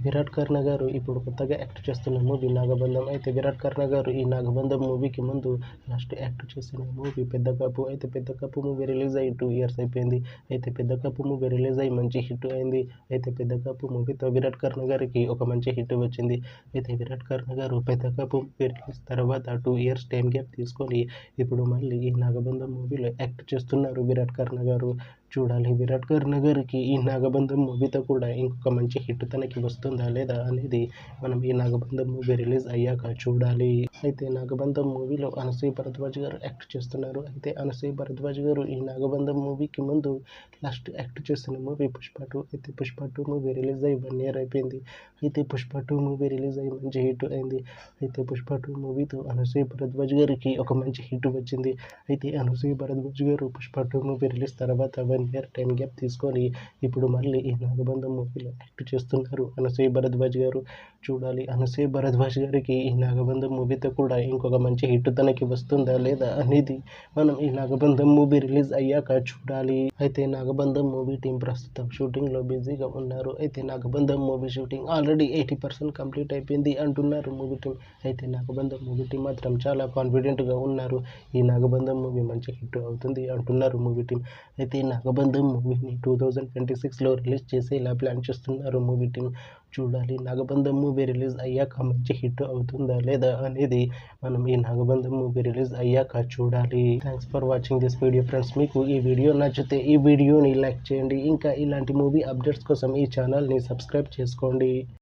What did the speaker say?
విరాట్ కర్ణ గారు ఇప్పుడు కొత్తగా యాక్ట్ చేస్తున్న మూవీ నాగబంధం. అయితే విరాట్ కర్ణ గారు ఈ నాగబంధం మూవీకి ముందు లాస్ట్ యాక్ట్ చేసిన మూవీ పెద్ద కప్పు. అయితే పెద్ద కప్పు మూవీ రిలీజ్ అయ్యి 2 years అయిపోయింది. అయితే పెద్ద కప్పు మూవీ రిలీజ్ అయ్యి మంచి హిట్ అయింది. అయితే పెద్ద కప్పు మూవీతో విరాట్ కర్ణ గారికి ఒక మంచి హిట్ వచ్చింది. అయితే విరాట్ కర్ణ గారు పెద్ద కప్పు మూవీ రిలీజ్ తర్వాత 2 years టైం గ్యాప్ తీసుకొని ఇప్పుడు మళ్ళీ ఈ నాగబంధం మూవీలో యాక్ట్ చేస్తున్నారు విరాట్ కర్ణ గారు. చూడాలి విరాట్ కర్ణ గారికి ఈ నాగబంధం మూవీతో కూడా ఇంకొక మంచి హిట్ తనకి వస్తుందా లేదా అనేది మనం ఈ నాగబంధం మూవీ రిలీజ్ అయ్యాక చూడాలి. అయితే నాగబంధం మూవీలో అనసూయ భరద్వాజ్ గారు యాక్ట్ చేస్తున్నారు. అయితే అనసూయ భరద్వాజ్ గారు ఈ నాగబంధం మూవీకి ముందు లాస్ట్ యాక్ట్ చేసిన మూవీ పుష్ప 2. అయితే పుష్ప 2 మూవీ రిలీజ్ అయ్యి 1 year అయిపోయింది. అయితే పుష్ప 2 మూవీ రిలీజ్ అయ్యి మంచి హిట్ అయింది. అయితే పుష్ప 2 మూవీతో అనసూయ భరద్వాజ్ గారికి ఒక మంచి హిట్ వచ్చింది. అయితే అనసూయ భరద్వాజ్ గారు పుష్ప 2 మూవీ రిలీజ్ తర్వాత 1 year టైం గ్యాప్ తీసుకొని ఇప్పుడు మళ్ళీ ఈ నాగబంధం మూవీలో యాక్ట్ చేస్తున్నారు అనసూయ భరద్వాజ్ గారు. చూడాలి అనసూయ భరద్వాజ్ గారికి ఈ నాగబంధం మూవీతో కూడా ఇంకొక మంచి హిట్ తనకి వస్తుందా లేదా అనేది మనం ఈ నాగబంధం మూవీ రిలీజ్ అయ్యాక చూడాలి. అయితే నాగబంధం మూవీ టీం ప్రస్తుతం షూటింగ్లో బిజీగా ఉన్నారు. అయితే నాగబంధం మూవీ షూటింగ్ ఆల్రెడీ 80% కంప్లీట్ అయిపోయింది అంటున్నారు మూవీ టీం. అయితే నాగబంధం మూవీ టీం మాత్రం చాలా కాన్ఫిడెంట్గా ఉన్నారు. ఈ నాగబంధం మూవీ మంచి హిట్ అవుతుంది అంటున్నారు మూవీ టీం. అయితే ఈ నాగబంధం మూవీని 2026లో రిలీజ్ చేసేలా ప్లాన్ చేస్తున్నారు మూవీ టీం. చూడాలి నాగబంధం మూవీ రిలీజ్ అయ్యాక మంచి హిట్ అవుతుందా లేదా అనేది మనం ఈ నాగబంధం మూవీ రిలీజ్ అయ్యాక చూడాలి. Thanks for watching this video friends. మీకు ఈ వీడియో నచ్చితే ఈ వీడియోని లైక్ చేయండి. ఇంకా ఇలాంటి మూవీ అప్డేట్స్ కోసం ఈ ఛానల్ని సబ్స్క్రైబ్ చేసుకోండి.